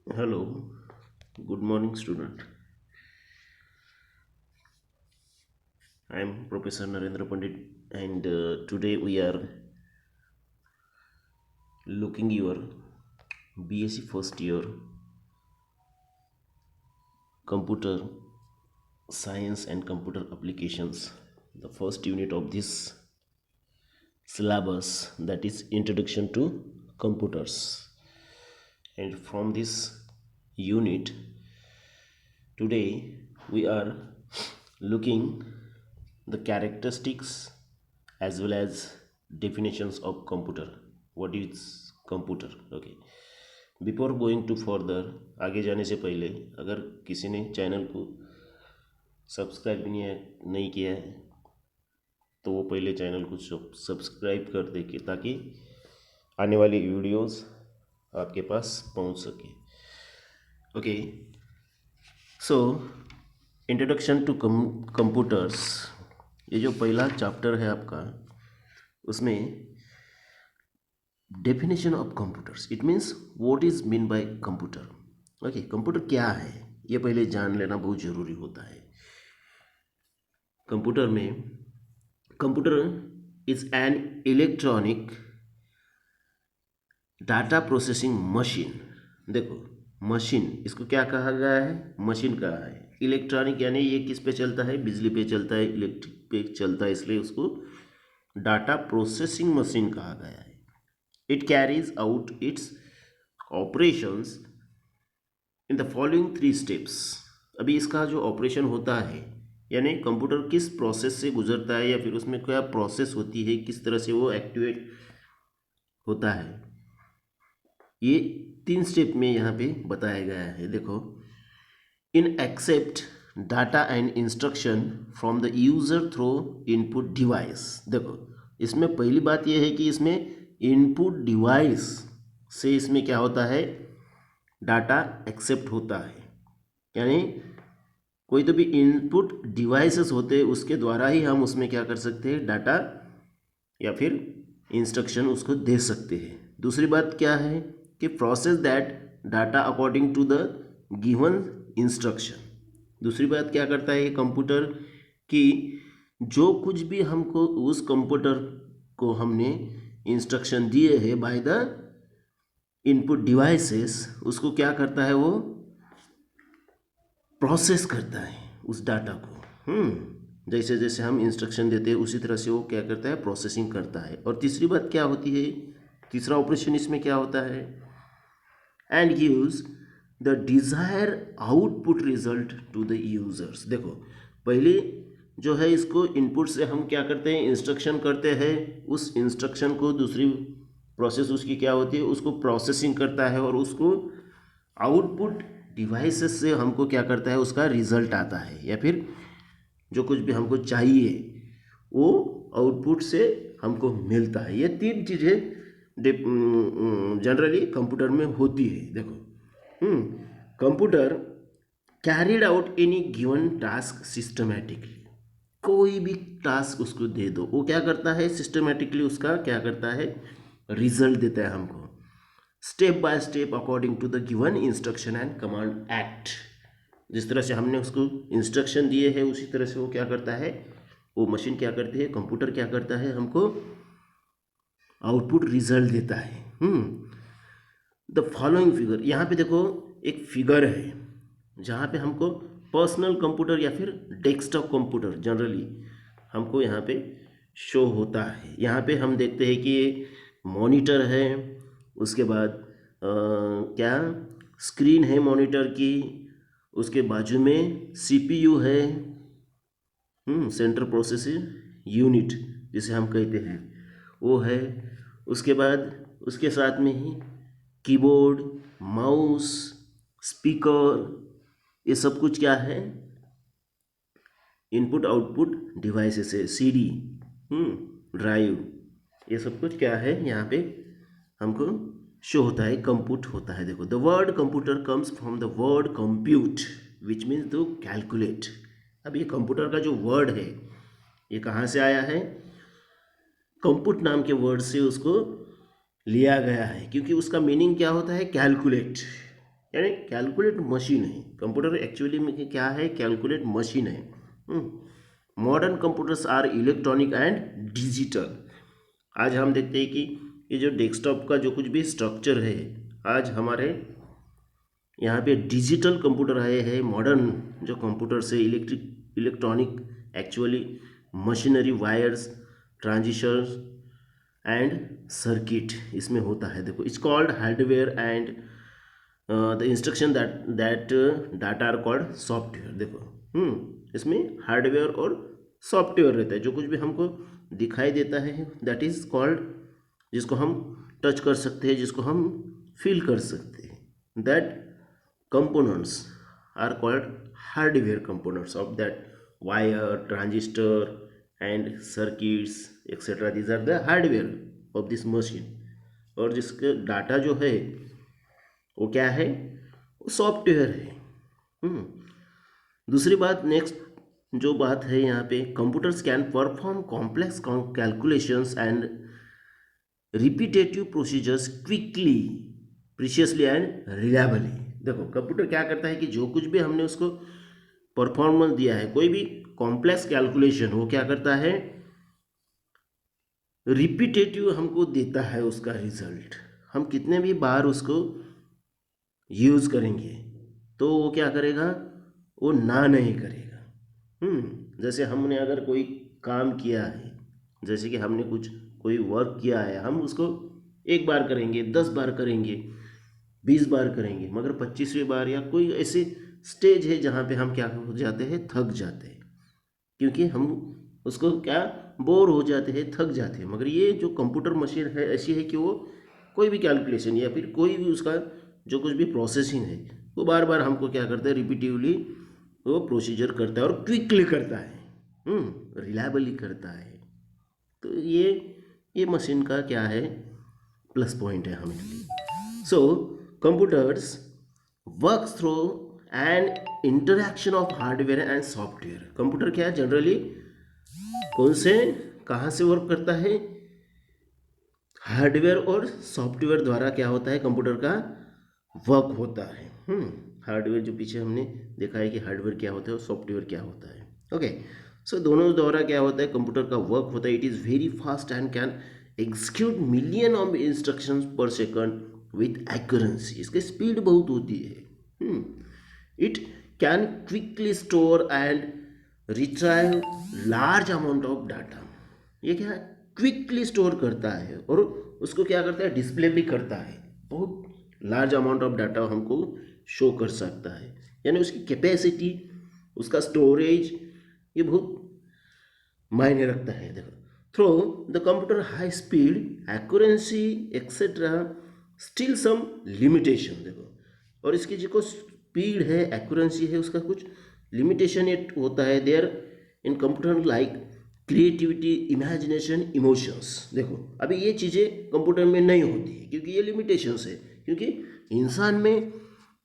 Hello, good morning, student. I am Professor Narendra Pandit, and today we are looking your BSc first year computer science and computer applications. The first unit of this syllabus, that is Introduction to Computers. And from this unit, today we are looking the characteristics as well as definitions of computer. What is computer? Okay, before going to further, आगे जाने से पहले अगर किसी ने channel को subscribe नहीं किया है तो वो पहले चैनल को सब्सक्राइब कर दे के ताकि आने वाली वीडियोस आपके पास पहुंच सके. Okay, so introduction to computers, ये जो पहला चैप्टर है आपका, उसमें definition of computers, it means what is mean by computer. Okay, computer क्या है ये पहले जान लेना बहुत ज़रूरी होता है. कंप्यूटर में computer is an electronic data processing machine. देखो, मशीन इसको क्या कहा गया है? मशीन कहा है. इलेक्ट्रॉनिक यानी ये किस पे चलता है? बिजली पे चलता है, इलेक्ट्रिक पे चलता है, इसलिए उसको डाटा प्रोसेसिंग मशीन कहा गया है. It carries out its operations in the following 3 steps. अभी इसका जो ऑपरेशन होता है, यानी कंप्यूटर किस प्रोसेस से गुजरता है या फिर उसमें क्या प्रोसेस होती है, किस तरह से वो एक्टिवेट होता है, ये 3 स्टेप में यहाँ पे बताया गया है. देखो, in except data and instruction from the user through input device. देखो, इसमें पहली बात यह है कि इसमें इनपुट डिवाइस से इसमें क्या होता है? डाटा एक्सेप्ट होता है. यानी कोई तो भी इनपुट डिवाइसेस होते हैं, उसके द्वारा ही हम उसमें क्या कर सकते हैं? डाटा या फिर इंस्ट्रक्शन उसको दे सकते हैं. दूसरी बात क्या है कि process that data according to the given instruction. दूसरी बात क्या करता है ये कंप्यूटर कि जो कुछ भी हमको उस कंप्यूटर को हमने इंस्ट्रक्शन दिए हैं बाय द इनपुट डिवाइसेस, उसको क्या करता है? वो प्रोसेस करता है उस डाटा को. जैसे जैसे हम इंस्ट्रक्शन देते हैं उसी तरह से वो क्या करता है? प्रोसेसिंग करता है. और तीसरी बात क्या होती है? तीसरा ऑपरेशन इसमें क्या होता है? And gives the desire output result to the users. देखो, पहले जो है इसको इनपुट से हम क्या करते हैं? इंस्ट्रक्शन करते हैं. उस इंस्ट्रक्शन को दूसरी प्रोसेस उसकी क्या होती है? उसको प्रोसेसिंग करता है और उसको आउटपुट डिवाइसेस से हमको क्या करता है? उसका रिजल्ट आता है, या फिर जो कुछ भी हमको चाहिए वो आउटपुट से हमको मिलता है. ये 3 चीज़ें जनरली कंप्यूटर में होती है. देखो, computer carried out any given task systematically. कोई भी टास्क उसको दे दो, वो क्या करता है? सिस्टमेटिकली उसका क्या करता है? रिजल्ट देता है हमको, step by step according to the given instruction and command act. जिस तरह से हमने उसको इंस्ट्रक्शन दिए हैं उसी तरह से वो क्या करता है? वो मशीन क्या करती है? कंप्यूटर क्या करता है? हमको आउटपुट रिजल्ट देता है. द फॉलोइंग फिगर, यहाँ पे देखो एक फिगर है जहाँ पे हमको पर्सनल कंप्यूटर या फिर डेस्कटॉप कंप्यूटर जनरली हमको यहाँ पे शो होता है. यहाँ पे हम देखते हैं कि मॉनिटर है, उसके बाद क्या स्क्रीन है मॉनिटर की, उसके बाजू में सीपीयू है, सेंट्रल प्रोसेसिंग यूनिट जिसे हम कहते हैं वो है. उसके बाद उसके साथ में ही कीबोर्ड, माउस, स्पीकर, ये सब कुछ क्या है? इनपुट आउटपुट डिवाइसेस है. सीडी, ड्राइव, ये सब कुछ क्या है? यहाँ पे हमको शो होता है, कंप्यूट होता है. देखो, the word computer comes from the word compute which means to calculate. अब ये कंप्यूटर का जो वर्ड है ये कहाँ से आया है? कंप्यूट नाम के वर्ड से उसको लिया गया है, क्योंकि उसका मीनिंग क्या होता है? कैलकुलेट. यानी कैलकुलेट मशीन है कंप्यूटर, एक्चुअली में क्या है, कैलकुलेट मशीन है। Modern computers are electronic and digital. आज हम देखते हैं कि ये जो डेस्कटॉप का जो कुछ भी स्ट्रक्चर है, आज हमारे यहाँ पे डिजिटल कंप्यूटर आए हैं। मॉडर्न जो कंप्यूटर्स है electronic, actually machinery, wires, transistors and circuit इसमें होता है। देखो, it's called hardware and the instruction that data are called software. देखो, इसमें हार्डवेयर और सॉफ्टवेयर रहता है। जो कुछ भी हमको दिखाई देता है दैट इज कॉल्ड, जिसको हम टच कर सकते हैं, जिसको हम फील कर सकते हैं, that components are called hardware components of that wire, transistor and circuits etcetera. These are the hardware of this machine. और जिसके डाटा जो है वो क्या है, वो सॉफ्टवेयर है। दूसरी बात, नेक्स्ट जो बात है यहाँ पे, computers can perform complex calculations and repetitive procedures quickly, precisely and reliably. देखो, कंप्यूटर क्या करता है कि जो कुछ भी हमने उसको परफॉर्मेंस दिया है, कोई भी कॉम्प्लेक्स कैलकुलेशन, वो क्या करता है, रिपीटेटिव हमको देता है उसका रिजल्ट। हम कितने भी बार उसको यूज़ करेंगे तो वो क्या करेगा, वो ना नहीं करेगा। जैसे हमने अगर कोई काम किया है, जैसे कि हमने कोई वर्क किया है, हम उसको एक बार करेंगे, 10 बार करेंगे, 20 बार करेंगे, मगर 25वें बार या कोई ऐसे स्टेज है जहाँ पे हम क्या हो जाते हैं, थक जाते हैं, क्योंकि हम उसको क्या बोर हो जाते हैं, थक जाते हैं। मगर ये जो कंप्यूटर मशीन है ऐसी है कि वो कोई भी कैलकुलेशन या फिर कोई भी उसका जो कुछ भी प्रोसेसिंग है, वो बार बार हमको क्या करता है, रिपीटिवली वो प्रोसीजर करता है और क्विकली करता है, रिलायबली करता है। तो ये मशीन का क्या है, प्लस पॉइंट है हमें लिए। So computers work through and interaction of hardware and software. Computer क्या है, जनरली कौन से कहाँ से वर्क करता है, हार्डवेयर और सॉफ्टवेयर द्वारा क्या होता है, कंप्यूटर का वर्क होता है। हार्डवेयर जो पीछे हमने देखा है कि हार्डवेयर क्या होता है और सॉफ्टवेयर क्या होता है। ओके, सो दोनों द्वारा क्या होता है, कंप्यूटर का वर्क होता है। It is very fast and can execute million of instructions पर सेकंड विथ एक्यूरेंसी। इसकी स्पीड बहुत होती है। It can quickly store and retrieve large amount of data. ये क्या है, क्विकली स्टोर करता है और उसको क्या करता है, डिस्प्ले भी करता है। बहुत लार्ज अमाउंट ऑफ डाटा हमको शो कर सकता है, यानी उसकी कैपेसिटी, उसका स्टोरेज, ये बहुत मायने रखता है। देखो, through the computer high speed, accuracy etcetera, still some limitation. देखो, और इसकी जो स्पीड है, एक्यूरेंसी है, उसका कुछ लिमिटेशन ये होता है there in computer, like creativity, imagination, emotions. देखो, अभी ये चीज़ें कंप्यूटर में नहीं होती है क्योंकि ये लिमिटेशंस है, क्योंकि इंसान में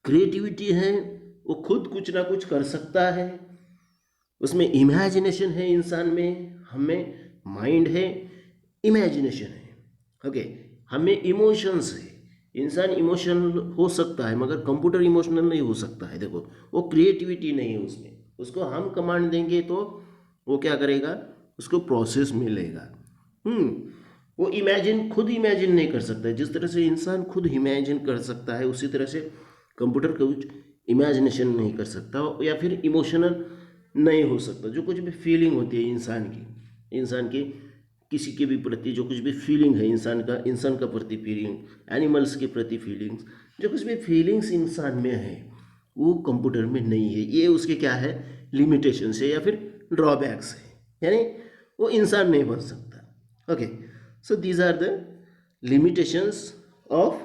क्रिएटिविटी है, वो खुद कुछ ना कुछ कर सकता है, उसमें इमेजिनेशन है, इंसान में, हमें माइंड है, इमेजिनेशन है। ओके, हमें इमोशंस है, इंसान इमोशनल हो सकता है मगर कंप्यूटर इमोशनल नहीं हो सकता है। देखो, वो क्रिएटिविटी नहीं है उसमें, उसको हम कमांड देंगे तो वो क्या करेगा, उसको प्रोसेस मिलेगा। वो खुद इमेजिन नहीं कर सकता है। जिस तरह से इंसान खुद इमेजिन कर सकता है, उसी तरह से कंप्यूटर कुछ इमेजिनेशन नहीं कर सकता या फिर इमोशनल नहीं हो सकता। जो कुछ भी फीलिंग होती है इंसान की किसी के भी प्रति जो कुछ भी फीलिंग है, इंसान का प्रति फीलिंग, एनिमल्स के प्रति फीलिंग्स, जो कुछ भी फीलिंग्स इंसान में है वो कंप्यूटर में नहीं है। ये उसके क्या है, लिमिटेशंस है या फिर ड्रॉबैक्स है, यानी वो इंसान नहीं बन सकता। Okay, so these are the limitations of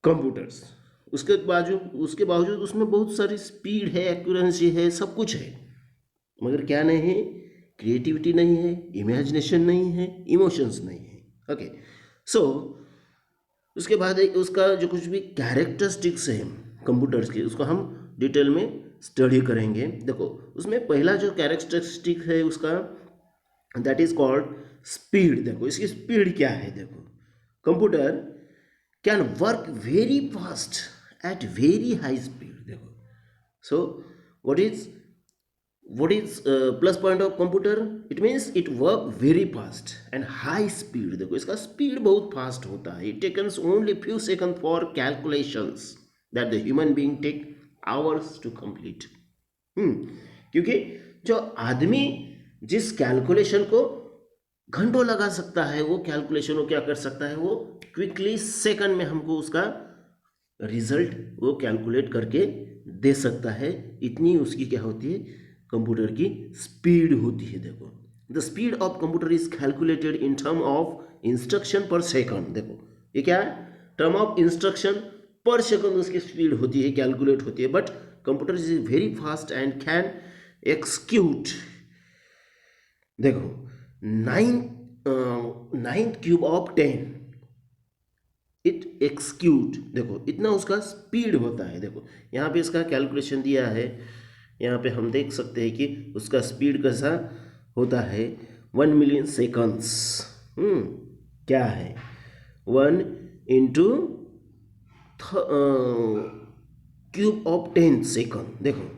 computers. उसके बावजूद उसमें बहुत सारी स्पीड है, एक्यूरेंसी है, सब कुछ है, मगर क्या नहीं है, क्रिएटिविटी नहीं है, इमेजिनेशन नहीं है, इमोशंस नहीं है। ओके, सो उसके बाद उसका जो कुछ भी कैरेक्टरिस्टिक्स है कंप्यूटर्स के, उसको हम डिटेल में स्टडी करेंगे। देखो, उसमें पहला जो कैरेक्टरिस्टिक है उसका, दैट इज कॉल्ड स्पीड। देखो, इसकी स्पीड क्या है, देखो, computer can work very fast at very high speed. देखो, so what is plus point of computer? It means it work very fast and high speed. देखो, इसका speed बहुत fast होता है. It takes only few seconds for calculations that the human being take hours to complete. क्योंकि जो आदमी जिस calculation को घंटों लगा सकता है, वो कैलकुलेशन को क्या कर सकता है, वो क्विकली सेकंड में हमको उसका रिजल्ट वो कैलकुलेट करके दे सकता है. इतनी उसकी क्या होती है, कंप्यूटर की स्पीड होती है. देखो, the speed of computer is calculated in term of instruction पर सेकंड. देखो, ये क्या है, टर्म ऑफ इंस्ट्रक्शन पर सेकंड उसकी स्पीड होती है, कैलकुलेट होती है. But computer is very fast and can execute. देखो, 9th cube of 10 it execute. देखो, इतना उसका स्पीड होता है. देखो, यहाँ पे इसका कैलकुलेशन दिया है, यहाँ पे हम देख सकते हैं कि उसका स्पीड कैसा होता है, 1 मिलियन सेकंड्स. क्या है, 1 इंटू क्यूब ऑफ 10 सेकंड. देखो,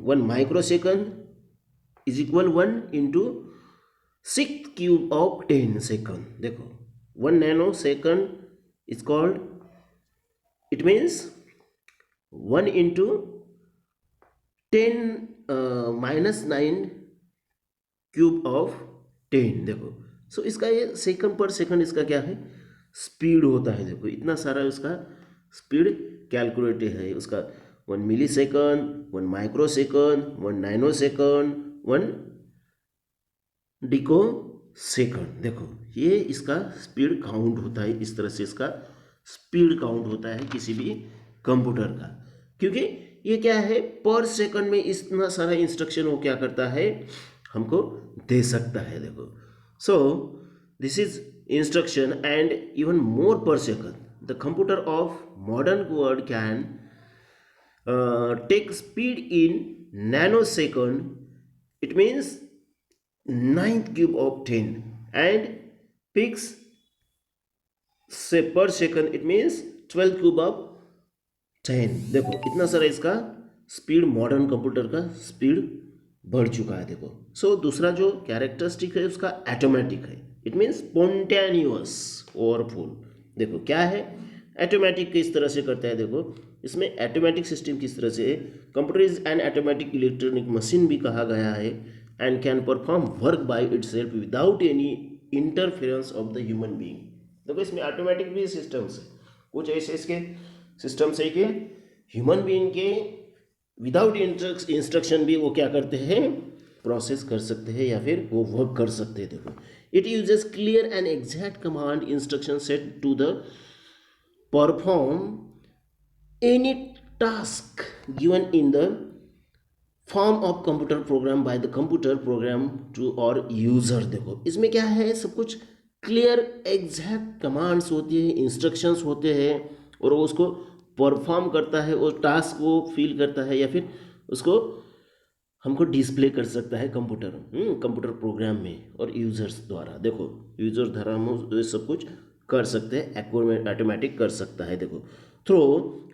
1 micro second is equal 1 into 6 cube of 10 second. देखो, 1 nano second is called, it means 1 into 10 -9 cube of 10. देखो, सो इसका ये सेकंड पर सेकंड इसका क्या है, स्पीड होता है. देखो, इतना सारा उसका स्पीड कैलकुलेटेड है. उसका 1 milli second, 1 micro second, 1 nano second, 1 pico second. देखो, ये इसका स्पीड काउंट होता है. इस तरह से इसका स्पीड काउंट होता है किसी भी कंप्यूटर का, क्योंकि ये क्या है, पर सेकंड में इतना सारा इंस्ट्रक्शन वो क्या करता है, हमको दे सकता है. देखो, so this is instruction and even more per second. The computer of modern world can take speed in nanosecond. It means 9th cube of 10 and pix से per second. It means 12 cube of 10. देखो, इतना सारा इसका speed, modern computer का speed बढ़ चुका है. देखो, सो दूसरा जो कैरेक्टरिस्टिक है उसका एटोमेटिक है. It means spontaneous overflow. देखो, क्या है, एटोमेटिक किस तरह से करता है. देखो, इसमें एटोमेटिक सिस्टम किस तरह से है, computer is N automatic electronic machine भी कहा गया है and can perform work by itself without any interference of the human being. देखो, इसमें ऑटोमेटिक भी सिस्टम्स है, कुछ ऐसे इसके सिस्टम्स है कि ह्यूमन बीइंग के विदाउट इंस्ट्रक्शन भी वो क्या करते हैं, प्रोसेस कर सकते हैं या फिर वो वर्क कर सकते हैं. देखो, it uses clear and exact command instruction set to the perform any task given in the form of computer program by the computer program to or user. देखो, इसमें क्या है, सब कुछ क्लियर एग्जैक्ट कमांड्स होती है, इंस्ट्रक्शंस होते हैं, और वो उसको परफॉर्म करता है, और टास्क वो फील करता है या फिर उसको हमको डिस्प्ले कर सकता है कंप्यूटर प्रोग्राम में और यूजर्स द्वारा. देखो, यूजर द्वारा हम सब कुछ कर सकते हैं, ऑटोमेटिक कर सकता है. देखो, through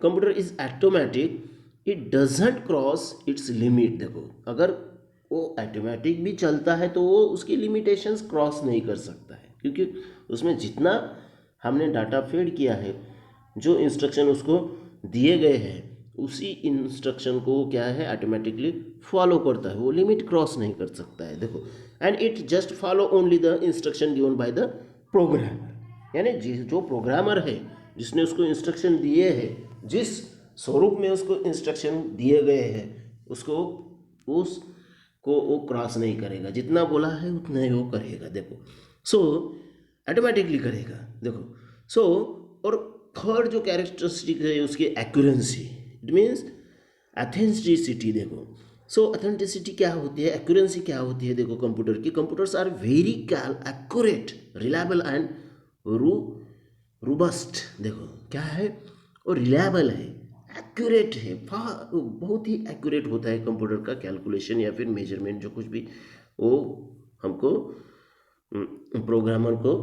computer is automatic, it doesn't cross its limit. देखो, अगर वो ऑटोमेटिक भी चलता है तो वो उसकी लिमिटेशंस क्रॉस नहीं कर सकता है, क्योंकि उसमें जितना हमने डाटा फीड किया है, जो इंस्ट्रक्शन उसको दिए गए हैं, उसी इंस्ट्रक्शन को क्या है, ऑटोमेटिकली फॉलो करता है, वो लिमिट क्रॉस नहीं कर सकता है. देखो, and it just follow only the instruction given by the programmer. यानी जो प्रोग्रामर है, जिसने उसको इंस्ट्रक्शन दिए हैं, जिस स्वरूप में उसको इंस्ट्रक्शन दिए गए हैं, उसको वो क्रॉस नहीं करेगा. जितना बोला है उतना ही वो करेगा. देखो, सो ऑटोमेटिकली करेगा. देखो, सो और थर्ड जो कैरेक्टरिस्टिक है उसकी एक्यूरेंसी. It means authenticity. देखो, सो ऑथेंटिसिटी क्या होती है, एक्यूरेंसी क्या होती है. देखो, computers are very accurate, reliable and robust. देखो, क्या है, और रिलायबल है, एक्यूरेट है, बहुत ही एक्यूरेट होता है कंप्यूटर का कैलकुलेशन या फिर मेजरमेंट, जो कुछ भी वो हमको प्रोग्रामर को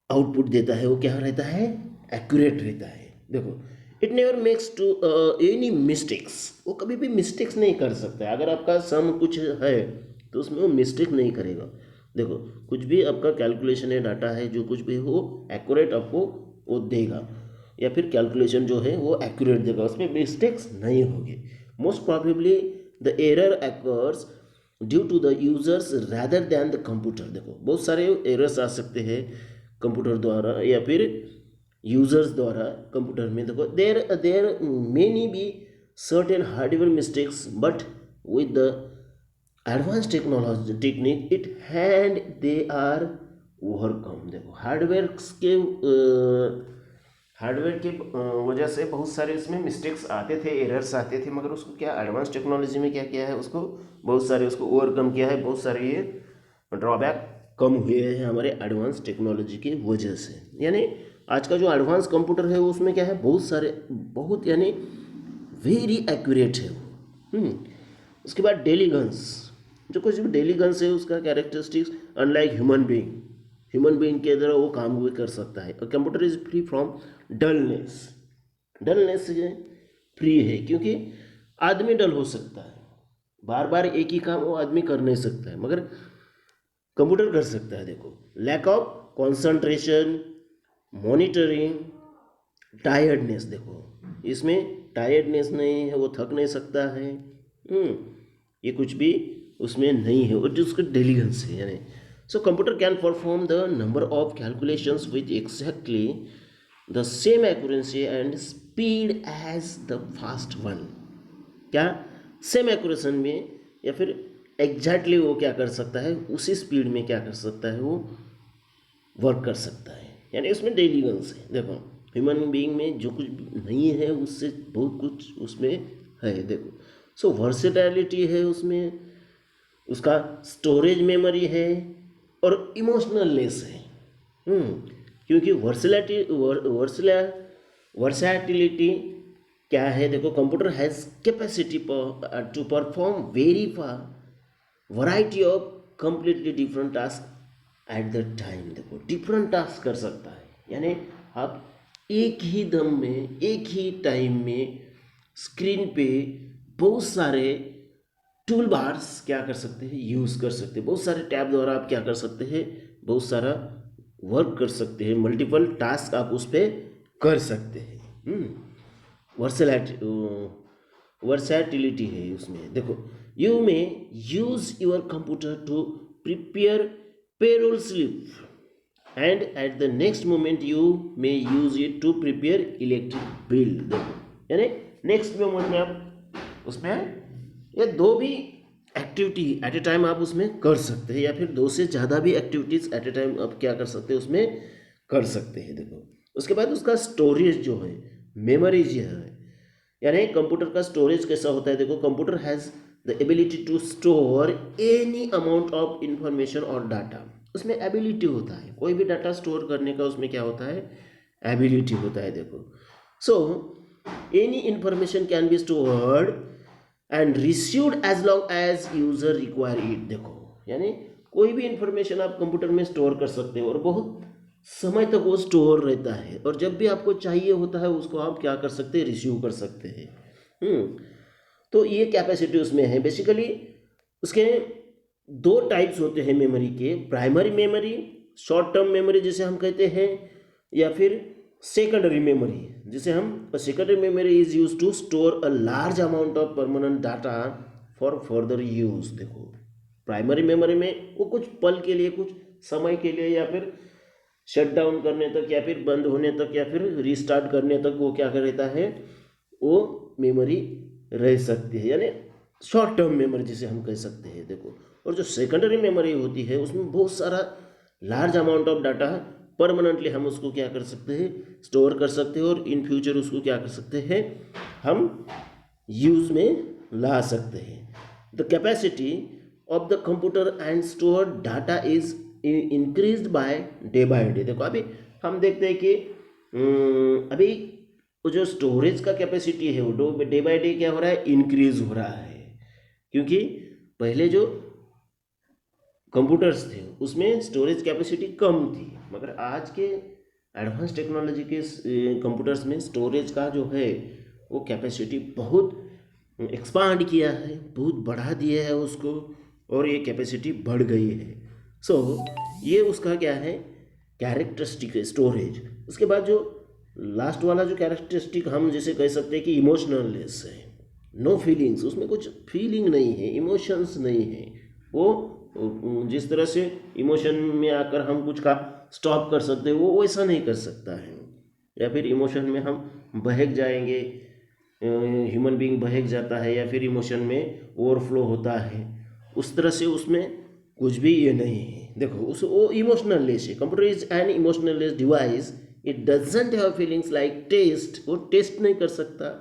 आउटपुट देता है, वो क्या रहता है, एक्यूरेट रहता है। देखो, it never makes to any mistakes, वो कभी भी मिस्टेक्स नहीं कर सकता है। अगर आपका सम कुछ है तो उसमें वो मिस्टेक नहीं करेगा। देखो, कुछ भी आपका कैलकुलेशन है, डाटा है, जो कुछ भी हो एक्यूरेट आपको वो देगा, या फिर कैलकुलेशन जो है वो एक्यूरेट देगा, उसमें मिस्टेक्स नहीं होगी। Most probably the error occurs due to the users rather than the computer. देखो, बहुत सारे एरर्स आ सकते हैं कंप्यूटर द्वारा या फिर यूजर्स द्वारा कंप्यूटर में। देखो, there many be certain hardware mistakes, but with the advance technology technique it hand they are overcome. देखो, हार्डवेयर की वजह से बहुत सारे इसमें मिस्टेक्स आते थे, एरर्स आते थे, मगर उसको क्या एडवांस टेक्नोलॉजी में क्या किया है, उसको बहुत सारे उसको ओवरकम किया है। बहुत सारे ये ड्रॉबैक कम हुए हैं हमारे एडवांस टेक्नोलॉजी की वजह से। यानी आज का जो एडवांस कंप्यूटर है उसमें क्या है, बहुत सारे, बहुत यानी वेरी एक्यूरेट है वो। उसके बाद डेली गन्स, जो कुछ भी डेली गन्स है उसका कैरेक्टरिस्टिक्स अनलाइक ह्यूमन बीइंग के द्वारा वो काम भी कर सकता है। और computer is free from dullness से फ्री है, क्योंकि आदमी डल हो सकता है, बार बार एक ही काम वो आदमी कर नहीं सकता है, मगर कंप्यूटर कर सकता है। देखो, lack of concentration, monitoring, tiredness. देखो, इसमें टायर्डनेस नहीं है, वो थक नहीं सकता है। ये कुछ भी उसमें नहीं है, और जो उसका डेलीगेंस है यानी। So computer can perform the number of calculations with exactly the same accuracy and speed as the fast one. क्या सेम एक्यूरेशन में या फिर एग्जैक्टली वो क्या कर सकता है, उसी स्पीड में क्या कर सकता है, वो वर्क कर सकता है। यानी उसमें डेलीगेंस है। देखो, ह्यूमन बीइंग में जो कुछ नहीं है उससे बहुत कुछ उसमें है। देखो, सो वर्सेटैलिटी है उसमें, उसका स्टोरेज मेमोरी है, और इमोशनलनेस है। क्योंकि वर्सैटिलिटी क्या है, देखो, computer has capacity to perform very variety of completely different task at the time. देखो, डिफरेंट टास्क कर सकता है, यानी आप एक ही दम में एक ही टाइम में स्क्रीन पे बहुत सारे टूल बार्स क्या कर सकते हैं, यूज़ कर सकते हैं। बहुत सारे टैब द्वारा आप क्या कर सकते हैं, बहुत सारा वर्क कर सकते हैं, मल्टीपल टास्क आप उस पर कर सकते हैं। वर्सैटिलिटी है उसमें। देखो, you may use your computer to prepare payroll slip and at the next moment you may use it to prepare electric bill. देखो, यानी नेक्स्ट मोमेंट में आप उसमें ये दो भी एक्टिविटी एट ए टाइम आप उसमें कर सकते हैं, या फिर दो से ज़्यादा भी एक्टिविटीज़ एट ए टाइम आप क्या कर सकते हैं, उसमें कर सकते हैं। देखो, उसके बाद उसका स्टोरेज जो है, मेमोरी जो है, यानी कंप्यूटर का स्टोरेज कैसा होता है। देखो, computer has the ability to store any amount of information और डाटा। उसमें एबिलिटी होता है, कोई भी डाटा स्टोर करने का उसमें क्या होता है, एबिलिटी होता है। देखो, so any information can be stored and received as long as user require it. देखो, यानी कोई भी इंफॉर्मेशन आप कंप्यूटर में स्टोर कर सकते हो, और बहुत समय तक वो स्टोर रहता है, और जब भी आपको चाहिए होता है उसको आप क्या कर सकते हैं, रिसीव कर सकते हैं। तो ये कैपेसिटी उसमें है। बेसिकली उसके दो टाइप्स होते हैं मेमोरी के, primary memory, short term memory जिसे हम कहते हैं, या फिर सेकेंडरी मेमोरी जिसे हम, secondary memory is use to store a large amount of permanent data for further use. देखो, प्राइमरी मेमोरी में वो कुछ पल के लिए, कुछ समय के लिए, या फिर शट डाउन करने तक, या फिर बंद होने तक, या फिर रीस्टार्ट करने तक वो क्या कर रहता है, वो मेमोरी रह सकती है, यानी शॉर्ट टर्म मेमोरी जिसे हम कह सकते हैं। देखो, और जो सेकेंडरी मेमोरी होती है उसमें बहुत सारा large amount of data permanently हम उसको क्या कर सकते हैं, स्टोर कर सकते हैं, और इन फ्यूचर उसको क्या कर सकते हैं, हम यूज में ला सकते हैं। The capacity of the computer and store data is increase by day. देखो, अभी हम देखते हैं कि अभी वो जो स्टोरेज का कैपेसिटी है वो डे बाय डे क्या हो रहा है, इंक्रीज हो रहा है। क्योंकि पहले जो कंप्यूटर्स थे उसमें स्टोरेज कैपेसिटी कम थी, मगर आज के एडवांस टेक्नोलॉजी के कंप्यूटर्स में स्टोरेज का जो है वो कैपेसिटी बहुत एक्सपांड किया है, बहुत बढ़ा दिया है उसको, और ये कैपेसिटी बढ़ गई है। सो ये उसका क्या है, कैरेक्टरिस्टिक है स्टोरेज। उसके बाद जो लास्ट वाला जो कैरेक्टरिस्टिक हम जैसे कह सकते हैं कि इमोशनलनेस है, नो फीलिंग्स, उसमें कुछ फीलिंग नहीं है, इमोशंस नहीं है। वो जिस तरह से इमोशन में आकर हम कुछ का स्टॉप कर सकते हैं वो वैसा नहीं कर सकता है। या फिर इमोशन में हम बहक जाएंगे, ह्यूमन बीइंग बहक जाता है या फिर इमोशन में ओवरफ्लो होता है, उस तरह से उसमें कुछ भी ये नहीं है। देखो उस वो इमोशनल लेस है, computer is an emotionless device, it doesn't have feelings like taste, वो टेस्ट नहीं कर सकता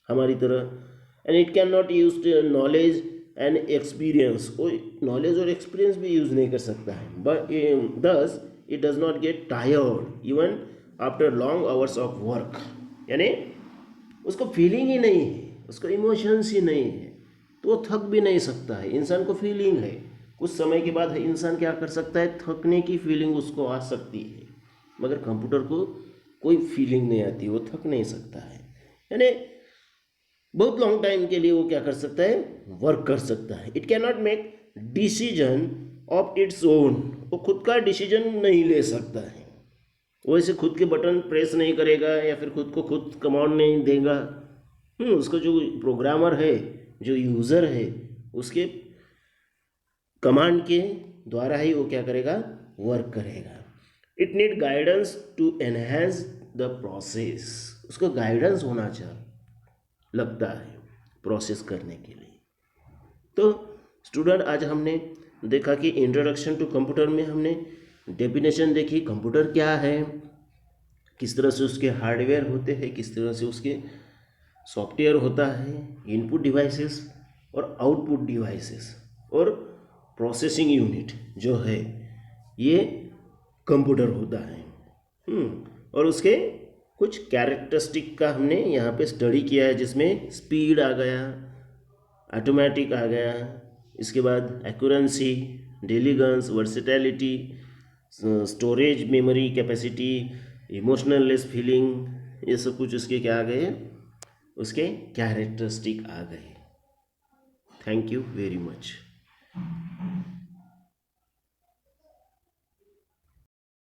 हमारी तरह। And it cannot use knowledge and experience, वो नॉलेज और एक्सपीरियंस भी यूज़ नहीं कर सकता है। But thus it does not get tired even after long hours of work, यानी उसको फीलिंग ही नहीं है, उसको इमोशंस ही नहीं है, तो वो थक भी नहीं सकता है। इंसान को फीलिंग है, कुछ समय के बाद इंसान क्या कर सकता है, थकने की फीलिंग उसको आ सकती है, मगर कंप्यूटर को कोई फीलिंग नहीं आती, वो थक नहीं सकता है। यानी बहुत लॉन्ग टाइम के लिए वो क्या कर सकता है, वर्क कर सकता है। It can not make decision of its own, वो खुद का डिसीजन नहीं ले सकता है, वो ऐसे खुद के बटन प्रेस नहीं करेगा या फिर खुद को खुद कमांड नहीं देगा। उसको जो प्रोग्रामर है, जो यूज़र है, उसके कमांड के द्वारा ही वो क्या करेगा, वर्क करेगा। It need guidance to enhance the process, उसको गाइडेंस होना चाहिए लगता है प्रोसेस करने के लिए। तो स्टूडेंट आज हमने देखा कि इंट्रोडक्शन टू कंप्यूटर में हमने डेफिनेशन देखी, कंप्यूटर क्या है, किस तरह से उसके हार्डवेयर होते हैं, किस तरह से उसके सॉफ्टवेयर होता है, इनपुट डिवाइसेस और आउटपुट डिवाइसेस, और प्रोसेसिंग यूनिट जो है ये कंप्यूटर होता है। और उसके कुछ कैरेक्टरिस्टिक का हमने यहाँ पे स्टडी किया है, जिसमें स्पीड आ गया, ऑटोमेटिक आ गया, इसके बाद accuracy, diligence, versatility, storage memory capacity, emotional less feeling, ये सब कुछ उसके क्या आ गए, उसके कैरेक्टरिस्टिक आ गए। Thank you very much.